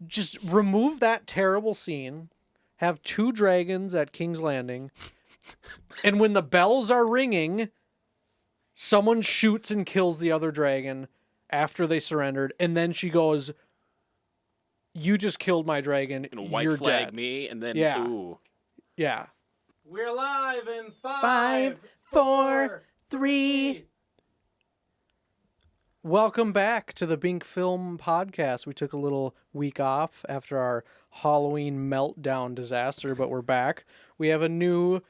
Just remove that terrible scene, have 2 dragons at King's Landing, and when the bells are ringing, someone shoots and kills the other dragon after they surrendered, and then she goes, "You just killed my dragon. White You're flag dead." me, and then Yeah. ooh. Yeah. We're live in 5, 4, 3. Welcome back to the Binc Film Podcast. We took a little week off after our Halloween meltdown disaster, but we're back. We have a new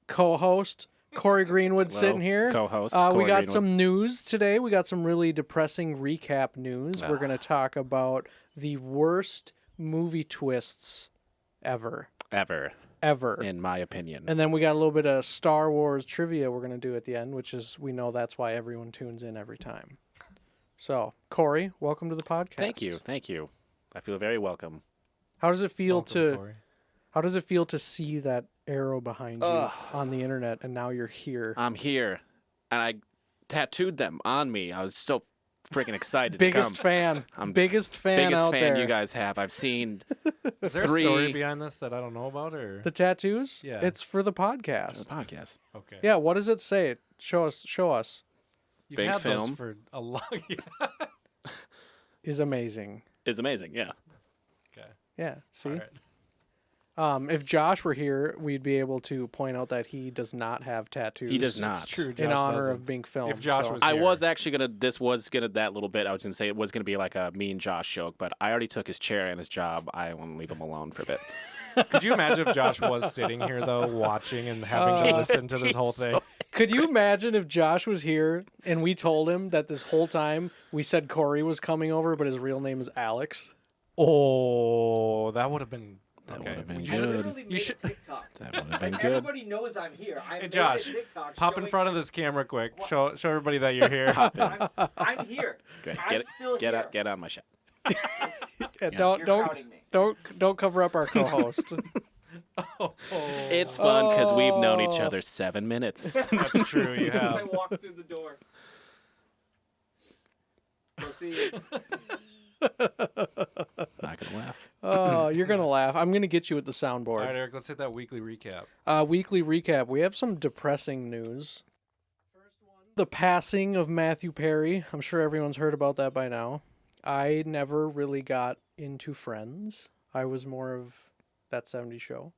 co-host, Corey Greenwood, sitting here. Co-host. We Corey got Greenwood. some news today. We got some really depressing recap news. We're going to talk about the worst movie twists ever. Ever. In my opinion. And then we got a little bit of Star Wars trivia we're going to do at the end, which is, we know that's why everyone tunes in every time. So, Corey, welcome to the podcast. Thank you. I feel very welcome. How does it feel Welcome, Corey. How does it feel to see that arrow behind you on the internet, and now you're here? I'm here, and I tattooed them on me. I was so freaking excited Biggest to come. fan. I'm biggest fan biggest out fan there. you guys have. I've seen Is there 3 a story behind this that I don't know about, or The tattoos? Yeah. It's for the podcast. podcast. okay? Yeah, what does it say? Show us. You've Binc had those film. for a long. Is amazing. It's amazing, yeah. Okay. Yeah, see? All right. If Josh were here, we'd be able to point out that he does not have tattoos. He does not. It's true. In Josh honor doesn't. of Binc Film. If Josh so. was I here. was actually gonna. This was gonna that little bit. I was gonna say it was gonna be like a me and Josh joke, but I already took his chair and his job. I want to leave him alone for a bit. Could you imagine if Josh was sitting here though, watching and having to listen to this whole thing? Could you imagine if Josh was here and we told him that this whole time we said Corey was coming over, but his real name is Alex? Oh, that would have been. That Okay. would have been I good. literally made should- a TikTok. That would have been Like, good. everybody knows I'm here. I Hey, made Josh, a TikTok Pop in showing- front of this camera quick. Show everybody that you're here. I'm here. Great. I'm still here. Get on my shot. Yeah, You're don't crowding me. don't cover up our co-host. It's fun because we've known each Oh. other 7 minutes. That's true. You As I have. walk through the door. Proceed. Not gonna laugh. Oh, you're gonna laugh. I'm gonna get you with the All right, soundboard. Eric. Let's hit that weekly recap. Weekly recap. We have some depressing news. The passing of Matthew Perry. I'm sure everyone's heard about that by now. I never really got into Friends. I was more of That 70s Show.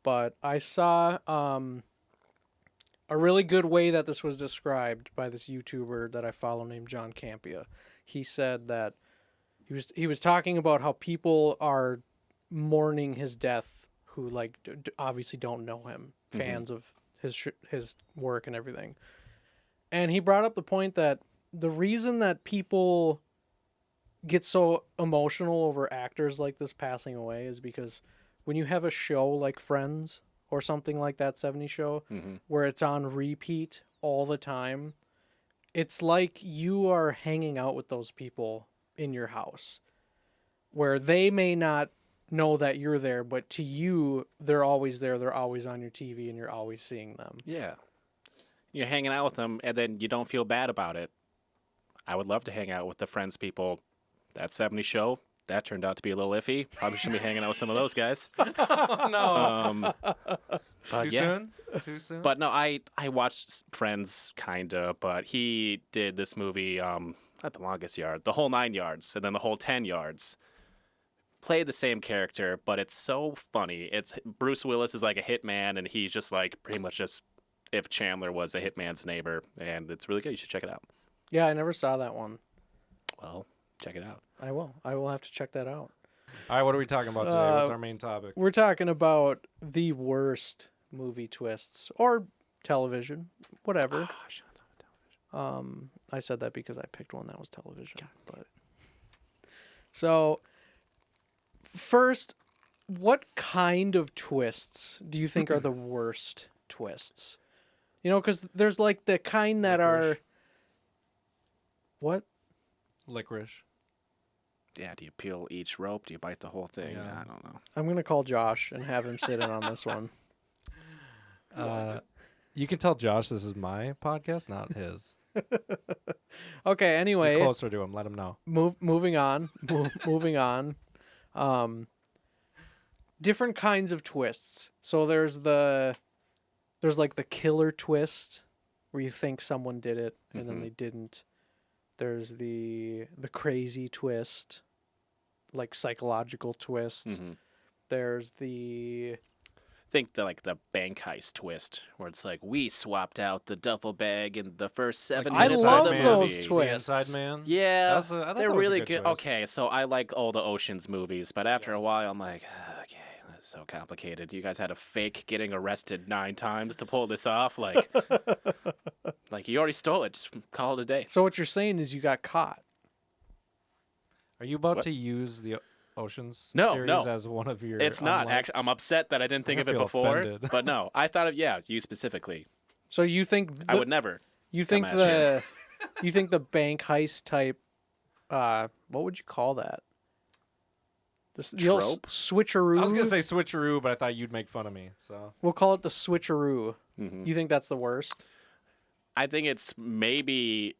But I saw a really good way that this was described by this YouTuber that I follow named John Campia. He said that he was talking about how people are mourning his death who like obviously don't know him, fans of his work and everything. And he brought up the point that the reason that people get so emotional over actors like this passing away is because when you have a show like Friends or something like that 70s Show where it's on repeat all the time, it's like you are hanging out with those people in your house where they may not know that you're there, but to you, they're always there. They're always on your TV and you're always seeing them. Yeah. You're hanging out with them, and then you don't feel bad about it. I would love to hang out with the Friends people. That 70s Show, that turned out to be a little iffy. Probably shouldn't be hanging out with some of those guys. Oh no. But Too yeah. soon? Too soon? But no, I watched Friends, kinda, but he did this movie, not the longest yard, the whole 9 yards, and then the whole 10 yards. Played the same character, but it's so funny. It's Bruce Willis is like a hitman, and he's just like pretty much just if Chandler was a hitman's neighbor, and it's really good. You should check it out. Yeah, I never saw that one. Well, check it out. I will. I will have to check that out. All right, what are we talking about today? What's our main topic? We're talking about the worst movie twists or television, whatever. I said that because I picked one that was television. But so, first, what kind of twists do you think are the worst twists? You know, because there's like the kind that Licorice. are. What? Licorice. Yeah, do you peel each rope? Do you bite the whole thing? Yeah. I don't know. I'm going to call Josh and have him sit in on this one. You can tell Josh this is my podcast, not his. Okay. Get Anyway, closer to him. Let him know. moving on. Moving on. Different kinds of twists. So there's like the killer twist, where you think someone did it and then they didn't. There's the crazy twist, like psychological twist. Mhm. There's the Think the bank heist twist, where it's like we swapped out the duffel bag in the first 7 I minutes love of the those movie. twists. The Inside Man. Yeah, I thought they're that was a really good good. twist. Okay, so I like all the Ocean's movies, but after a while, I'm like, okay, that's so complicated. You guys had to fake getting arrested 9 times to pull this off. Like, like you already stole it. Just call it a day. So what you're saying is you got caught. Are you about What? to use the Oceans No, series no. as one of your? It's not unliked- actually. I'm upset that I didn't think I of it feel before. offended. But no, I thought of you specifically. So you think I would never. you think come at you think the bank heist type, what would you call that? The old Trope? switcheroo. I was gonna say switcheroo, but I thought you'd make fun of me. So We'll call it the switcheroo. Mhm. You think that's the worst? I think it's maybe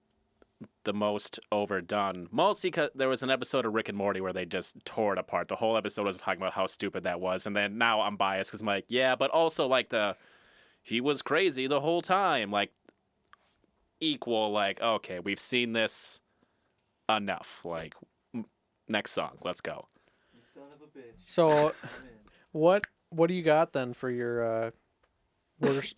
the most overdone. Mostly because there was an episode of Rick and Morty where they just tore it apart. The whole episode was talking about how stupid that was. And then now I'm biased because I'm like, yeah, but also like he was crazy the whole time. Like, equal, like, okay, we've seen this enough. Like, next song, let's go. You son of a bitch. So I'm in. what do you got then for your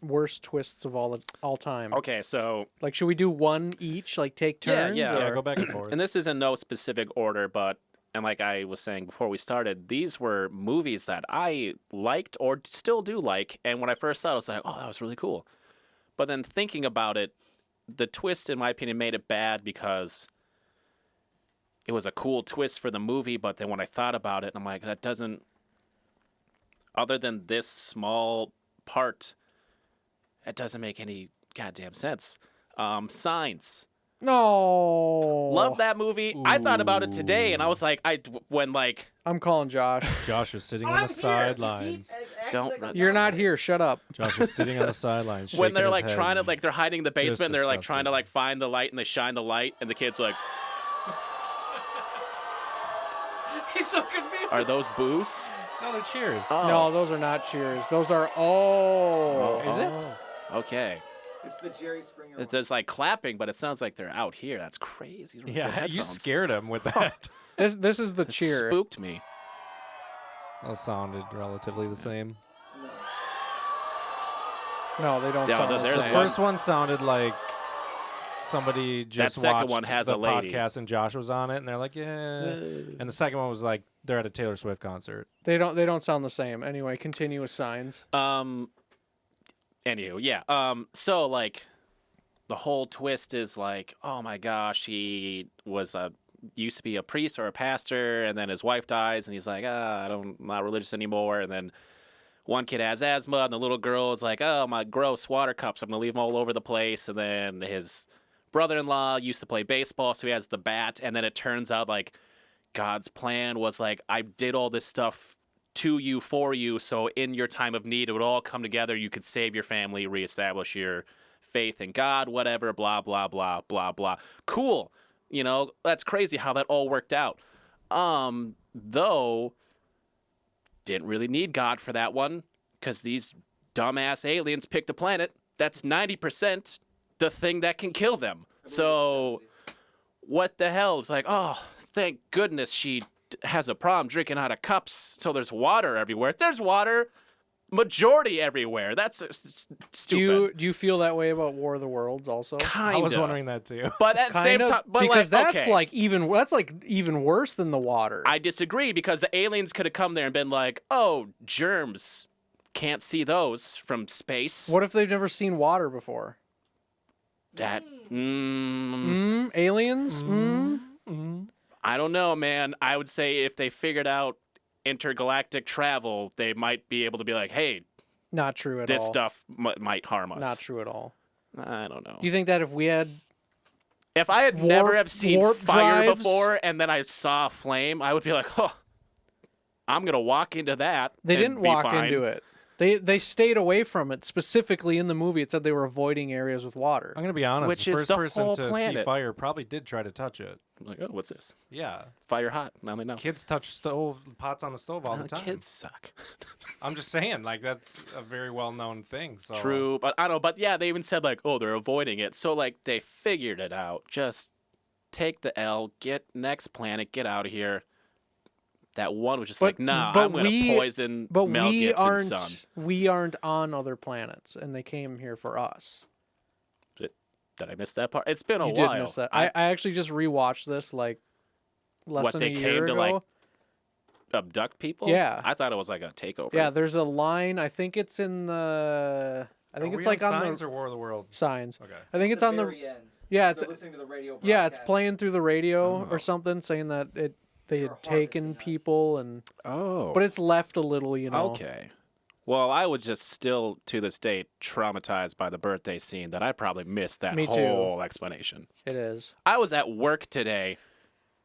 worst twists of all time? Okay, so Like, should we do one each? Like, take Yeah, turns? yeah. yeah, or- go back and forth. and this is in no specific order, but and like I was saying before we started, these were movies that I liked or still do like. And when I first saw it, I was like, oh, that was really cool. But then thinking about it, the twist, in my opinion, made it bad because it was a cool twist for the movie. But then when I thought about it, I'm like, that doesn't, other than this small part, it doesn't make any goddamn sense. Signs. No. Love that movie. I thought about it today, and I was like, when I'm calling Josh. Josh is sitting on I'm the here. sidelines. Keep acting Don't like run- I'm You're not here. here. Shut up. Josh is sitting on the sidelines. when shaking they're his like head. trying to they're hiding in the basement, Just they're like trying to disgusting. like find the light, and they shine the light, and the kid's like, He's so confused. "Are those boos?" No, they're cheers. No, those are not cheers. Those are oh. Is it? Okay. It's the Jerry Springer It's one. just like clapping, but it sounds like they're out here. That's crazy. You don't have Yeah, good you headphones. scared him with that. This is the It cheer. spooked me. That sounded relatively the same. No, they don't Yeah, sound the there's same. The first one sounded like somebody just second watched one has the a lady. podcast and Josh was on it, and they're like, yeah. And the second one was like they're at a Taylor Swift concert. They don't sound the same. Anyway, continue with signs. Anywho, yeah. So like, the whole twist is like, oh my gosh, he was used to be a priest or a pastor, and then his wife dies, and he's like, I'm not religious anymore, and then one kid has asthma, and the little girl is like, oh, my gross water cups, I'm gonna leave them all over the place, and then his brother-in-law used to play baseball, so he has the bat, and then it turns out like God's plan was like, I did all this stuff to you, for you, so in your time of need, it would all come together. You could save your family, reestablish your faith in God, whatever, blah, blah, blah, blah, blah. Cool. You know, that's crazy how that all worked out. Though, didn't really need God for that one, because these dumbass aliens picked a planet that's 90% the thing that can kill them. So, what the hell? It's like, oh, thank goodness she has a problem drinking out of cups, so there's water everywhere. There's water majority everywhere. That's stupid. Do you feel that way about War of the Worlds also? Kinda. I was wondering that too. But at the same Kind of, time, but because like, that's okay. like even worse than the water. I disagree, because the aliens could have come there and been like, oh, germs. Can't see those from space. What if they've never seen water before? That, Aliens? I don't know, man. I would say if they figured out intergalactic travel, they might be able to be like, hey, Not true at this all. stuff might harm us. Not true at all. I don't know. Do you think that if we had If I had never have seen warp fire drives? before and then I saw a flame, I would be like, oh, I'm going to walk into that. they and didn't be walk fine. into it. They stayed away from it. Specifically in the movie, it said they were avoiding areas with water. I'm gonna be honest. Which the is first the person whole to see planet. fire probably did try to touch it. I'm like, oh, what's this? Yeah, Fire hot. Now they know. kids touch pots on the stove all the time. Kids suck. I'm just saying, like that's a very well known thing. So True, but I don't know. But yeah, they even said like, oh, they're avoiding it. So like they figured it out. Just take the L, get next planet, get out of here. That one was just like, nah, I'm gonna poison But Mel Gibson's son. we aren't on other planets, and they came here for us. Did I miss that part? It's been a You while. did miss that. I actually just rewatched this like less than they a came year to ago. like abduct people? Yeah. I thought it was like a takeover. Yeah, there's a line. I think it's in the. I think it's like on Signs the or War of the Worlds. signs. Okay. I think it's on the. very end. Yeah, They're it's listening to the radio it's broadcast. playing through the radio Oh. or something, saying that they They had were taken harvesting us. people and. Oh. But it's left a little, you know. Okay. Well, I was just still to this day traumatized by the birthday scene that I probably missed that Me too. whole explanation. It is. I was at work today,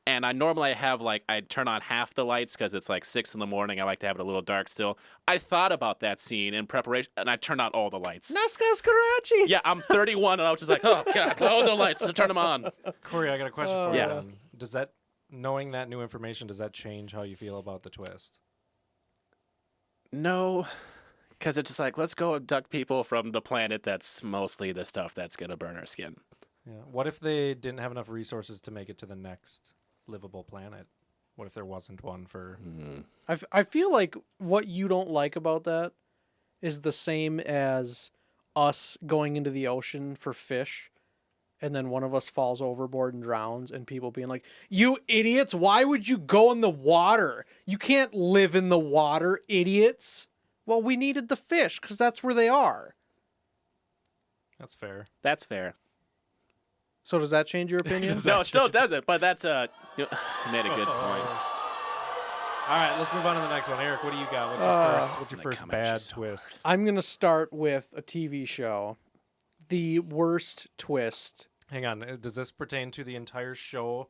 and I normally have like I turn on half the lights because it's like 6 a.m. I like to have it a little dark still. I thought about that scene in preparation, and I turned on all the lights. Naskas Karachi. Yeah, I'm 31, and I was just like, oh god, all the lights, turn them on. Corey, I got a question for Yeah. you. Does that, knowing that new information, does that change how you feel about the twist? No, because it's just like let's go abduct people from the planet that's mostly the stuff that's gonna burn our skin. Yeah. What if they didn't have enough resources to make it to the next livable planet? What if there wasn't one for? I feel like what you don't like about that is the same as us going into the ocean for fish, and then one of us falls overboard and drowns, and people being like, "You idiots! Why would you go in the water? You can't live in the water, idiots!" Well, we needed the fish because that's where they are. That's fair. That's fair. So does that change your opinion? No, it still doesn't, but that's you made a good point. All right, let's move on to the next one. Eric, what do you got? What's your They first come at you bad so twist? I'm gonna start with a TV show. The worst twist. Hang on. Does this pertain to the entire show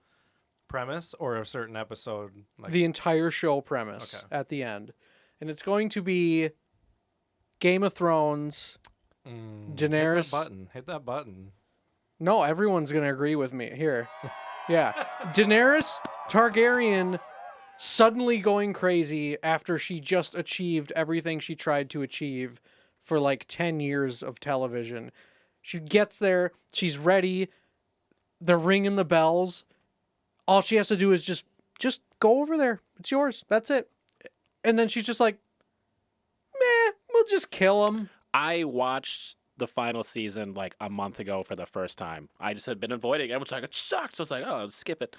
premise or a certain episode? Like, The entire show premise Okay. at the end. And it's going to be Game of Thrones. Daenerys. Hit that button. No, everyone's going to agree with me here. Yeah. Daenerys Targaryen suddenly going crazy after she just achieved everything she tried to achieve for like 10 years of television. She gets there, she's ready, they're ringing the bells. All she has to do is just go over there. It's yours. That's it. And then she's just like, meh, we'll just kill him. I watched the final season like a month ago for the first time. I just had been avoiding it. Everyone's like, it sucks. So I was like, oh, I'll skip it.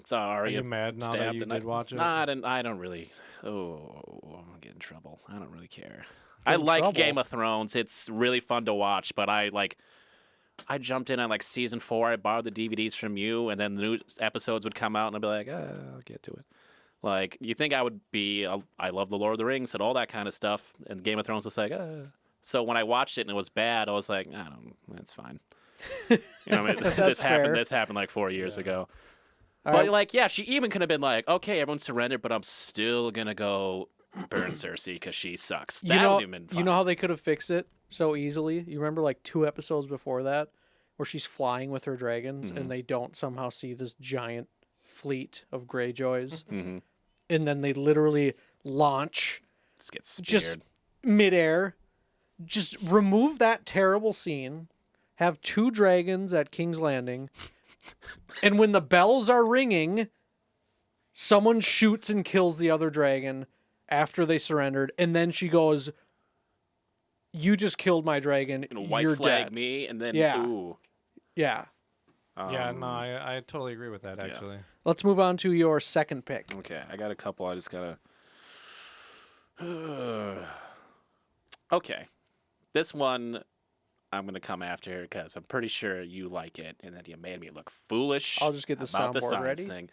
So Are you mad now that stabbed you and did watch it? Nah, I don't really. Oh, I'm gonna get in trouble. I don't really care. Get I in like trouble? Game of Thrones. It's really fun to watch, but I jumped in on like season 4. I borrowed the DVDs from you, and then the new episodes would come out, and I'd be like, I'll get to it. Like, you think I would be, I love the Lord of the Rings and all that kind of stuff, and Game of Thrones was like, So when I watched it and it was bad, I was like, it's fine. You know what I mean? That's fair. This happened like 4 years ago. All But right. like, yeah, she even could have been like, okay, everyone surrendered, but I'm still gonna go burn Cersei because she sucks. That would have been fun. You know how they could have fixed it so easily? You remember like 2 episodes before that where she's flying with her dragons and they don't somehow see this giant fleet of Greyjoys. Mhm. And then they literally launch Just get speared. just midair. Just remove that terrible scene. Have 2 dragons at King's Landing. And when the bells are ringing, someone shoots and kills the other dragon after they surrendered. And then she goes, "You just killed my dragon. and white You're flag dead." me, and then Yeah. ooh. Yeah. Yeah, no, I totally agree with that, actually. Let's move on to your second pick. Okay, I got a couple. I just gotta. Okay, this one I'm gonna come after because I'm pretty sure you like it, and that you made me look foolish. I'll just get the about the soundboard science ready. thing.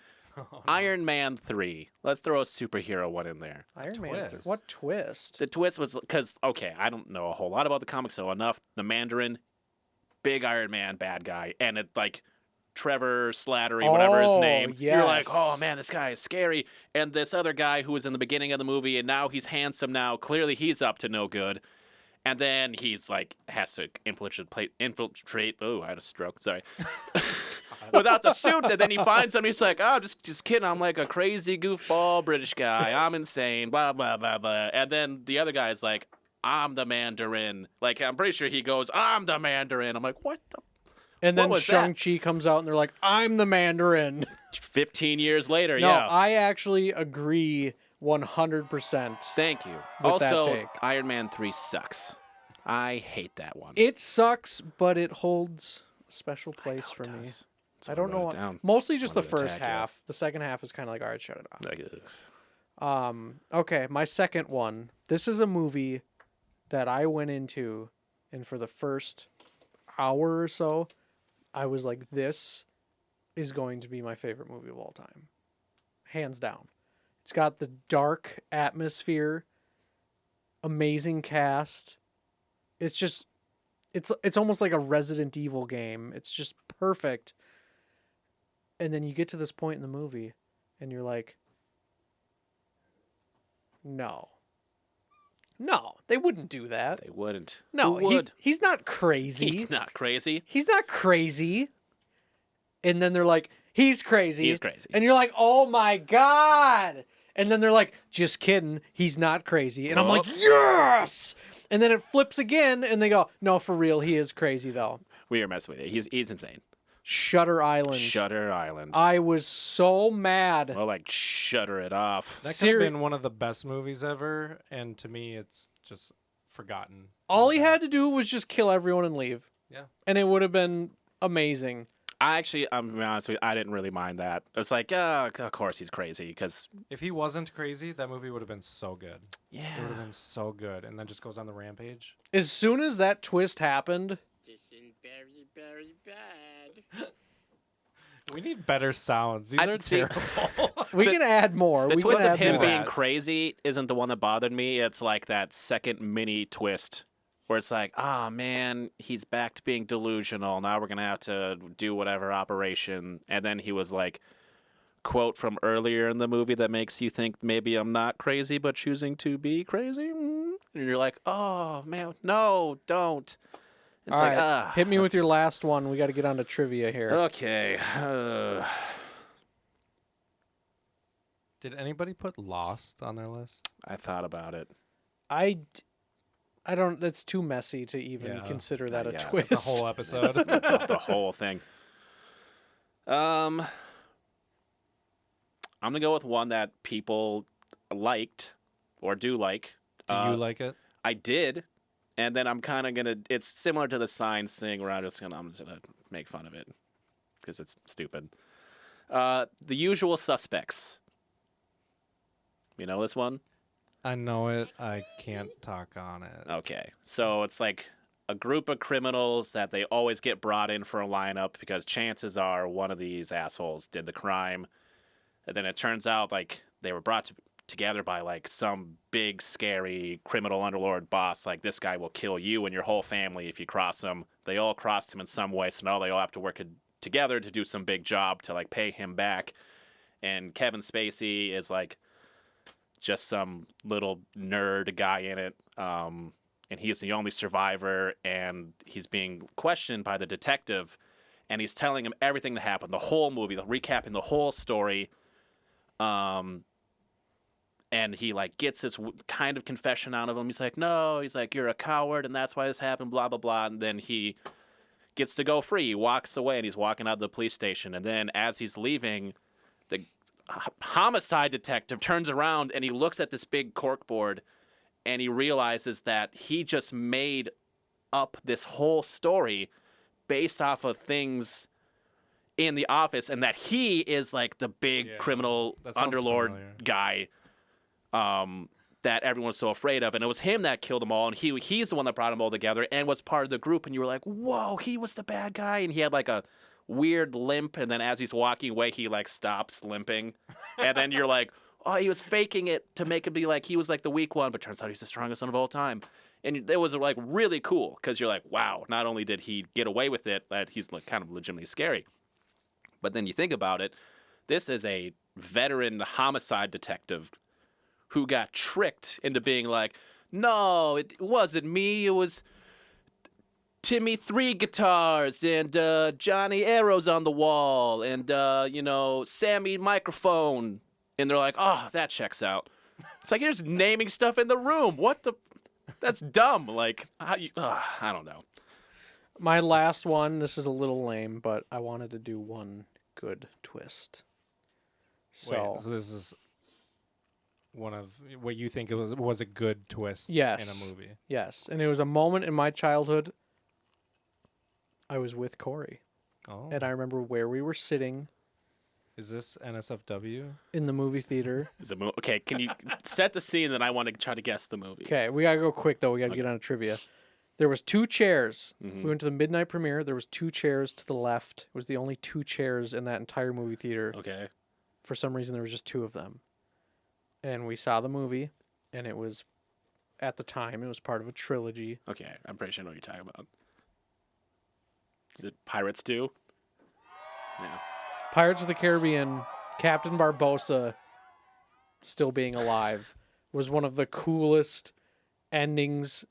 Iron Man 3. Let's throw a superhero one in there. Iron Man. Twist. What twist? The twist was because okay, I don't know a whole lot about the comics, so enough. The Mandarin, big Iron Man, bad guy, and it like Trevor Slattery, whatever his Oh, name. You're like, yes. oh man, this guy is scary. And this other guy who was in the beginning of the movie, and now he's handsome now. Clearly he's up to no good. And then he's like, has to infiltrate. Oh, I had a stroke. Sorry. Without the suit, and then he finds him. He's like, "Oh, just kidding. I'm like a crazy goofball British guy. I'm insane. Blah blah blah blah." And then the other guy's like, "I'm the Mandarin." Like, I'm pretty sure he goes, "I'm the Mandarin." I'm like, "What the?" And What then was Shang-Chi comes out and they're like, I'm the Mandarin. 15 years later, No, yeah. I actually agree 100%. Thank you. with that Also, take. Iron Man 3 sucks. I hate that one. It sucks, but it holds a special place know for it me. does. That's I why don't wrote know. it down. Mostly just the Wanted to first attack you. half. The second half is kind of like, all right, shut it off. Like, ugh. Okay, my second one. This is a movie that I went into, and for the first hour or so, I was like, this is going to be my favorite movie of all time. Hands down. It's got the dark atmosphere, amazing cast. It's just, it's almost like a Resident Evil game. It's just perfect. And then you get to this point in the movie, and you're like, no, they wouldn't do that. They wouldn't. No, Who would? he's not crazy. He's not crazy. He's not crazy. And then they're like, he's crazy. He's crazy. And you're like, oh my God. And then they're like, just kidding. He's not crazy. And I'm like, yes. And then it flips again. And they go, no, for real. He is crazy, though. We are messing with you. He's insane. Shutter Island. Shutter Island. I was so mad. Well, like, shutter it off. That could have been one of the best movies ever, and to me, it's just forgotten. All he had to do was just kill everyone and leave. Yeah. And it would have been amazing. I'm gonna be honest with you, I didn't really mind that. It's like, of course he's crazy, because If he wasn't crazy, that movie would have been so good. It would yeah, have been so good, and then just goes on the rampage. As soon as that twist happened, this is very, very bad. We need better sounds. These are see- terrible. we The- can add more. The we twist can of add him more. being crazy isn't the one that bothered me. It's like that second mini twist where it's like, ah, man, he's back to being delusional. Now we're going to have to do whatever operation. And then he was like, quote from earlier in the movie that makes you think maybe I'm not crazy, but choosing to be crazy. And you're like, oh, man, no, don't. It's All like, right, hit me with that's- your last one. We got to get on to trivia here. Okay. Did anybody put Lost on their list? I thought about it. I don't. That's too messy to even Yeah. consider that a Yeah, twist. The whole episode. The whole thing. I'm gonna go with one that people liked or do like. Do you like it? I did, and then I'm kind of gonna. It's similar to the Signs thing where I'm just gonna make fun of it because it's stupid. The Usual Suspects. You know this one? I know it. I can't talk on it. Okay. So it's like a group of criminals that they always get brought in for a lineup because chances are one of these assholes did the crime. And then it turns out like they were brought together by like some big scary criminal underlord boss. Like this guy will kill you and your whole family if you cross him. They all crossed him in some way. So now they all have to work together to do some big job to like pay him back. And Kevin Spacey is like just some little nerd guy in it. And he's the only survivor, and he's being questioned by the detective, and he's telling him everything that happened, the whole movie, recapping the whole story. And he like gets this kind of confession out of him. He's like, no, he's like, you're a coward, and that's why this happened, blah, blah, blah. And then he gets to go free. He walks away, and he's walking out of the police station. And then as he's leaving, the homicide detective turns around and he looks at this big corkboard and he realizes that he just made up this whole story based off of things in the office and that he is like the big criminal that sounds underlord familiar. guy that everyone's so afraid of. And it was him that killed them all. And he's the one that brought them all together and was part of the group. And you were like, whoa, he was the bad guy. And he had like a weird limp, and then as he's walking away he like stops limping, and then you're like, oh, he was faking it to make it be like he was like the weak one, but turns out he's the strongest one of all time. And it was like really cool because you're like, wow, not only did he get away with it, that he's like kind of legitimately scary. But then you think about it, this is a veteran homicide detective who got tricked into being like, no, it wasn't me. It was Timmy 3 guitars and Johnny arrows on the wall and, Sammy microphone. And they're like, oh, that checks out. It's like, you're just naming stuff in the room. What the? That's dumb. Like, I don't know. My last one, this is a little lame, but I wanted to do one good twist. So, Wait, so this is one of what you think it was a good twist yes, in a movie. Yes, and it was a moment in my childhood. I was with Corey, Oh. and I remember where we were sitting Is this NSFW? in the movie theater. Okay, can you set the scene that I want to try to guess the movie? Okay, we gotta go quick though. We gotta get on to trivia. There was 2 chairs. Mhm. We went to the midnight premiere. There was 2 chairs to the left. It was the only 2 chairs in that entire movie theater. Okay. For some reason, there was just 2 of them. And we saw the movie, and it was, at the time, it was part of a trilogy. Okay, I'm pretty sure I know what you're talking about. Is it Pirates 2? Yeah. Pirates of the Caribbean, Captain Barbossa, still being alive, was one of the coolest endings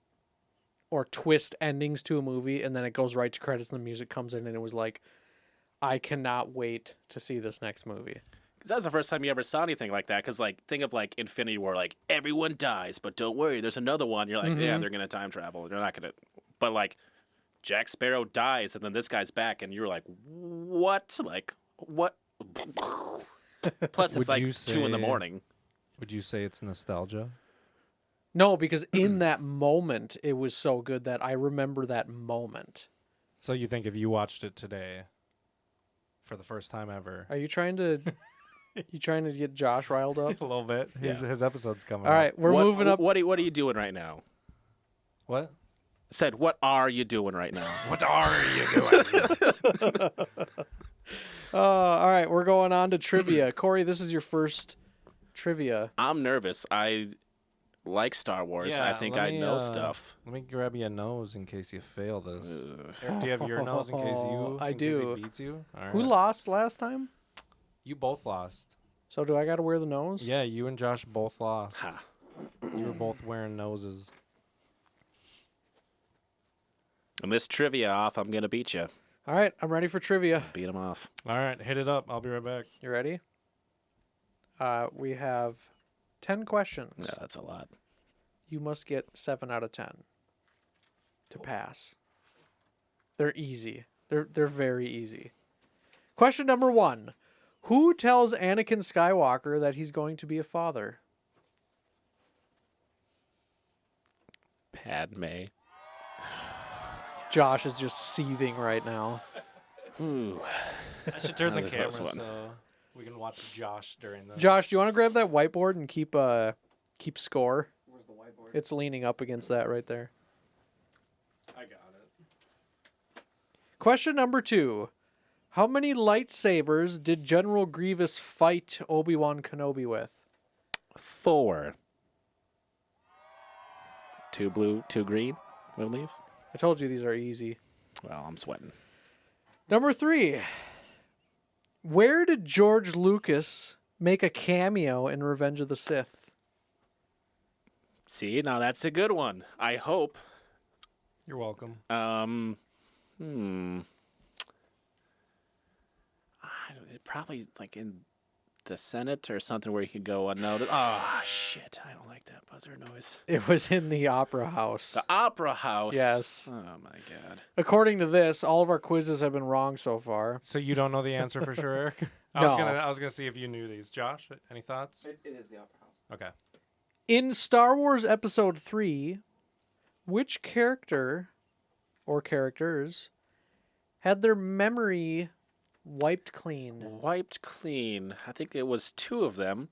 or twist endings to a movie, and then it goes right to credits and the music comes in, and it was like, I cannot wait to see this next movie. Because that was the first time you ever saw anything like that. Because, like, think of, like, Infinity War. Like, everyone dies, but don't worry, there's another one. You're like, yeah, they're going to time travel. They're not going to. But, like, Jack Sparrow dies, and then this guy's back, and you're like, what? Like, what? Plus, it's Would you like 2 in the say- morning. Would you say it's nostalgia? No, because in that moment, it was so good that I remember that moment. So you think if you watched it today for the first time ever, Are you trying to... You trying to get Josh riled up? a little bit, his episode's coming. All right, we're moving up. What are you doing right now? What? I said, what are you doing right now? What are you doing? All right, we're going on to trivia. Corey, this is your first trivia. I'm nervous. I like Star Wars. I Yeah, think let I me, know stuff. Let me grab your nose in case you fail this. Ugh. Eric, do you have your nose in case I in case do. he beats you? All Who right. lost last time? You both lost. So do I got to wear the nose? Yeah, you and Josh both lost. Ha. You were both wearing noses. And this trivia off, I'm going to beat you. All right, I'm ready for trivia. Beat him off. All right, hit it up. I'll be right back. You ready? We have 10 questions. Yeah, that's a lot. You must get 7 out of 10 to pass. They're easy. They're very easy. Question number 1. Who tells Anakin Skywalker that he's going to be a father? Padme. Josh is just seething right now. Ooh. I should turn That the was a close camera one. so we can watch Josh during this. Josh, do you want to grab that whiteboard and keep score? Where's the whiteboard? It's leaning up against that right there. I got it. Question number 2. How many lightsabers did General Grievous fight Obi-Wan Kenobi with? 4. 2 blue, 2 green, I believe. I told you these are easy. Well, I'm sweating. Number 3. Where did George Lucas make a cameo in Revenge of the Sith? See, now that's a good one. I hope. You're welcome. Probably like in the Senate or something where you could go unnoticed. Oh, shit. I don't like that buzzer noise. It was in the Opera House. The Opera House. Yes. Oh, my God. According to this, all of our quizzes have been wrong so far. So you don't know the answer for sure, Eric? I was gonna see if you knew these. Josh, any thoughts? It is the Opera House. Okay. In Star Wars Episode 3, which character or characters had their memory wiped clean? Wiped clean. I think it was 2 of them.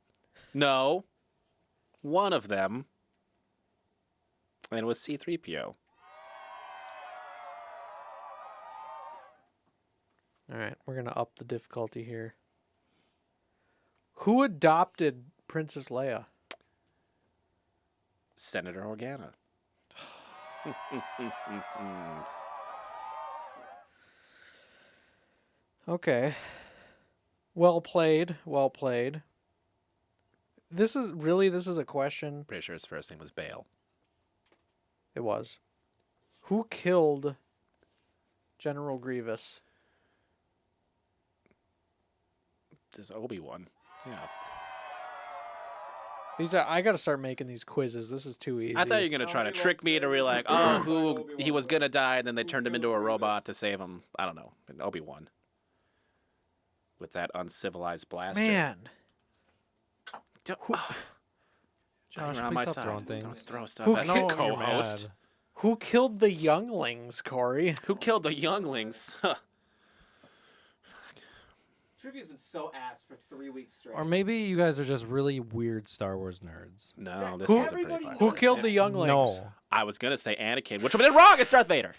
No. 1 of them. And it was C-3PO. All right, we're going to up the difficulty here. Who adopted Princess Leia? Senator Organa. Okay. Well played. Well played. This is a question. Pretty sure his first name was Bale. It was. Who killed General Grievous? This Obi-Wan. Yeah. I got to start making these quizzes. This is too easy. I thought you were gonna try to trick me to be like, oh, who he was gonna die, and then they turned him into a robot to save him. I don't know. Obi-Wan. With that uncivilized blaster. Man. Josh, You're on please my stop side. throwing Don't things. throw stuff Who at ki- the No, you're co-host. mad. Who killed the younglings, Corey? Who killed the younglings? Trivia's been so ass for 3 weeks straight. Or maybe you guys are just really weird Star Wars nerds. No, this Who- one's a pretty Everybody popular. Who killed the younglings? No. I was gonna say Anakin, which would have been wrong. It's Darth Vader.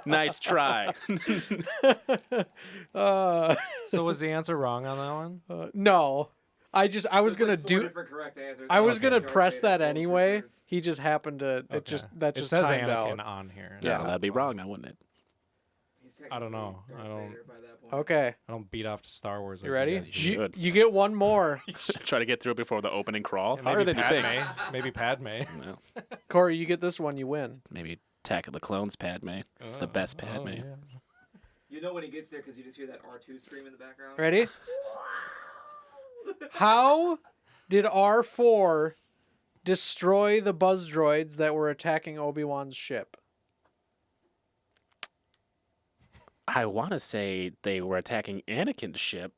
Nice try. So was the answer wrong on that one? No. I was There's gonna like 4 do. different correct answers. I was Okay. gonna Darth press Vader, that Clone anyway. Troopers. He just happened to. It Okay. that It just says timed Anakin out. on here. Yeah, so that'd be that's why. wrong now, wouldn't it? He's I don't know. technically I Darth don't- Vader by that point. Okay, I don't beat off to Star Wars. you like ready? guys do. You should. You get one more. Try to get through before the opening crawl. Yeah, Harder maybe than you Padme. think. Maybe Padme. No, Corey, you get this one. You win. maybe Attack of the Clones, Padme. It's the best Padme. yeah. You know when he gets there because you just hear that R2 scream in the background. Ready? How did R4 destroy the buzz droids that were attacking Obi-Wan's ship? I want to say they were attacking Anakin's ship,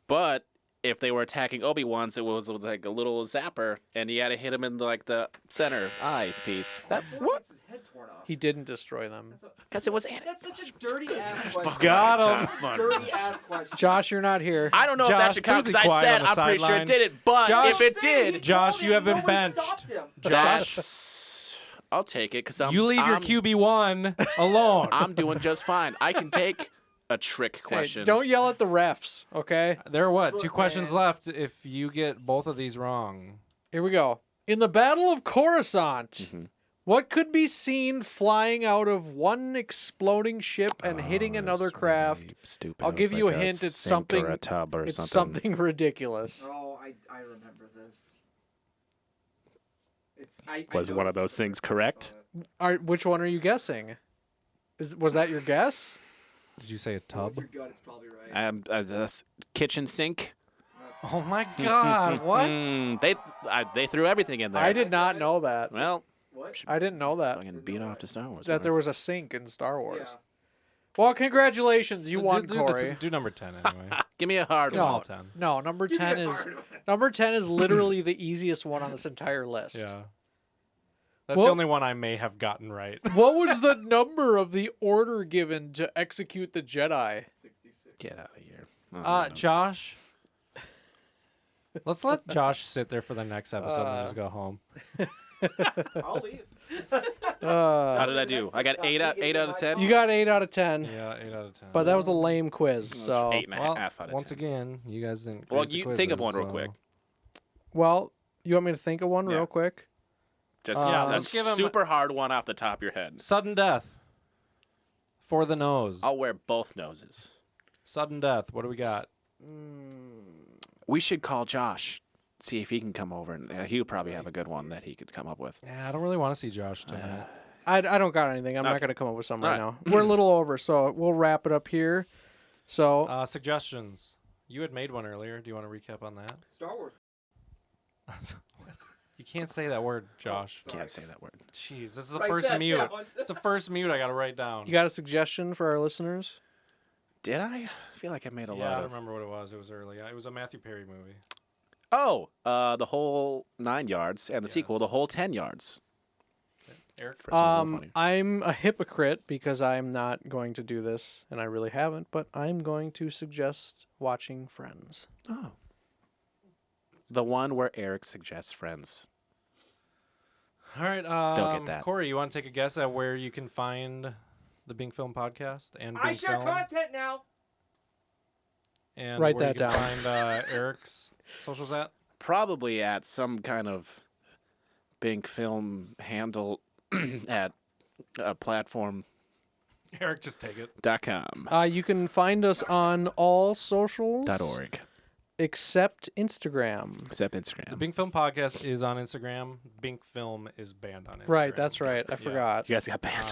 but if they were attacking Obi-Wan's, it was like a little zapper, and he had to hit him in the center eye piece. That what? Gets his head torn off. He didn't destroy them. Because it was Anakin. That's such a dirty ass question. Got Fucking him. fun. Dirty ass question. Josh, you're not here. I don't know if that Josh, should count please because be I quiet said on the I'm pretty sure sideline. it didn't. But Josh- if it I'm saying he did, Josh, told you him, have been no one benched. stopped him. Josh, I'll take it because You leave your QB1 alone. I'm doing just fine. I can take a trick Hey, question. don't yell at the refs, okay? There are what? 2 Look, questions man. left if you get both of these wrong. Here we go. In the Battle of Coruscant, Mhm. what could be seen flying out of one exploding ship and hitting another craft? Stupid. I'll It give was you a like hint, it's sink something- or a tub or It's something. something ridiculous. Oh, I remember this. It's I Was know one of it's those something things I saw correct? it. Which one are you guessing? Was that your guess? Did you say a With tub? your gut, it's probably right. This kitchen sink. That's- Oh my god, what? They threw everything in there. I did not know that. Well, What? I didn't know that. fucking beat off to Star Wars. That man. there was a sink in Star Wars. Yeah. Well, congratulations, you won, Corey. Do number 10 anyway. Give me a hard Give 'em one. all 10. No, number Give me 10 a is hard one. number 10 is literally the easiest one on this entire list. Yeah. That's Well- the only one I may have gotten right. What was the number of the order given to execute the Jedi? 66. Get out of here. I don't know. Josh. Let's let Josh sit there for the next episode and just go home. I'll leave. How did I do? I got 8 out of 10. You got 8 out of 10, Yeah, 8 out of 10. but that was a lame quiz. So, 8.5 well, out of 10. once again, you guys didn't. Well, grade the you think of quizzes, one real so- quick. well, you want me to think of one Yeah. real quick? Just Yeah, a let's give 'em- super hard one off the top of your head. Sudden death. For the nose. I'll wear both noses. Sudden death. What do we got? We should call Josh, see if he can come over, and he would probably have a good one that he could come up with. Yeah, I don't really want to see Josh tonight. I don't got anything. I'm not Okay. going to come up with something right All now. We're a little over, so we'll wrap it up here. So, Suggestions. You had made one earlier. Do you want to recap on that? Star Wars. You can't say that word, Josh. Sorry. Can't say that word. Jeez, this is the Write first that mute. down. It's the first mute I got to write down. you got a suggestion for our listeners? Did I? I feel like I made a Yeah, lot I of. don't remember what it was. It was early. It was a Matthew Perry movie. Oh, the whole 9 yards, and the sequel, Yes. the whole 10 yards. Eric? First one's a little funny. I'm a hypocrite because I'm not going to do this, and I really haven't, but I'm going to suggest watching Friends. Oh. The one where Eric suggests Friends. All right. get that. Corey, you want to take a guess at where you can find the Binc Film podcast and I Binc share Film? content now. And Write where that you can down. find Eric's socials at? Probably at some kind of Binc film handle at a platform Eric, just take it. .com. You can find us on all socials. .org. Except Instagram. Except Instagram. The Binc Film Podcast is on Instagram. Binc Film is banned on Instagram. Right, that's right. I forgot. You guys got banned.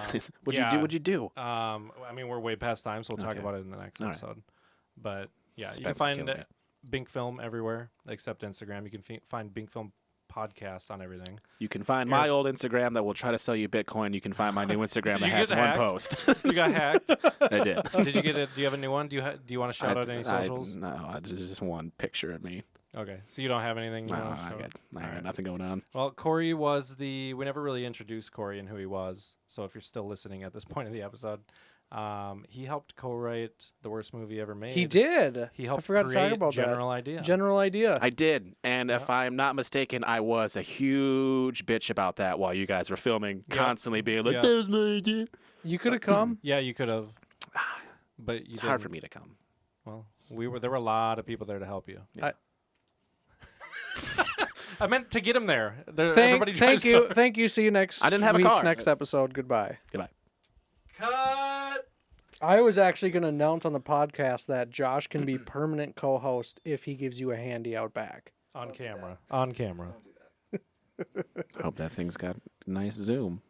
What'd yeah. you do? What'd you do? I mean, we're way past time, so we'll talk Okay. about it in the next All right. episode. But yeah, you can Spence is find killing it. Binc Film everywhere except Instagram. You can find Binc Film Podcast on everything. You can find my old Instagram that will try to sell you Bitcoin. You can find my new Instagram that you has get one hacked? post. You got hacked. I did. Did you get it? Do you have a new one? Do you want to shout out any socials? No, there's just one picture of me. Okay, so you don't have anything. You No, wanna I shout got, out? I got Alright. nothing going on. Well, Corey was we never really introduced Corey and who he was. So if you're still listening at this point of the episode, he helped co-write the worst movie ever made. He did. He helped I forgot to create talk about General Idea. General Idea. I did, and if I'm not mistaken, I was a huge bitch about that while you guys were filming, Yeah. constantly being like, Yeah. "That was my idea." You could have come. Yeah, you could have, but you It's hard for didn't. me to come. Well, there were a lot of people there to help you. Yeah. I meant to get him there. Everybody Thank drives you. cars. Thank you. See you next I didn't have a week, car. next episode. Goodbye. Goodbye. Cut. I was actually going to announce on the podcast that Josh can be permanent co-host if he gives you a handy out back. On camera. On camera. I hope that thing's got nice zoom.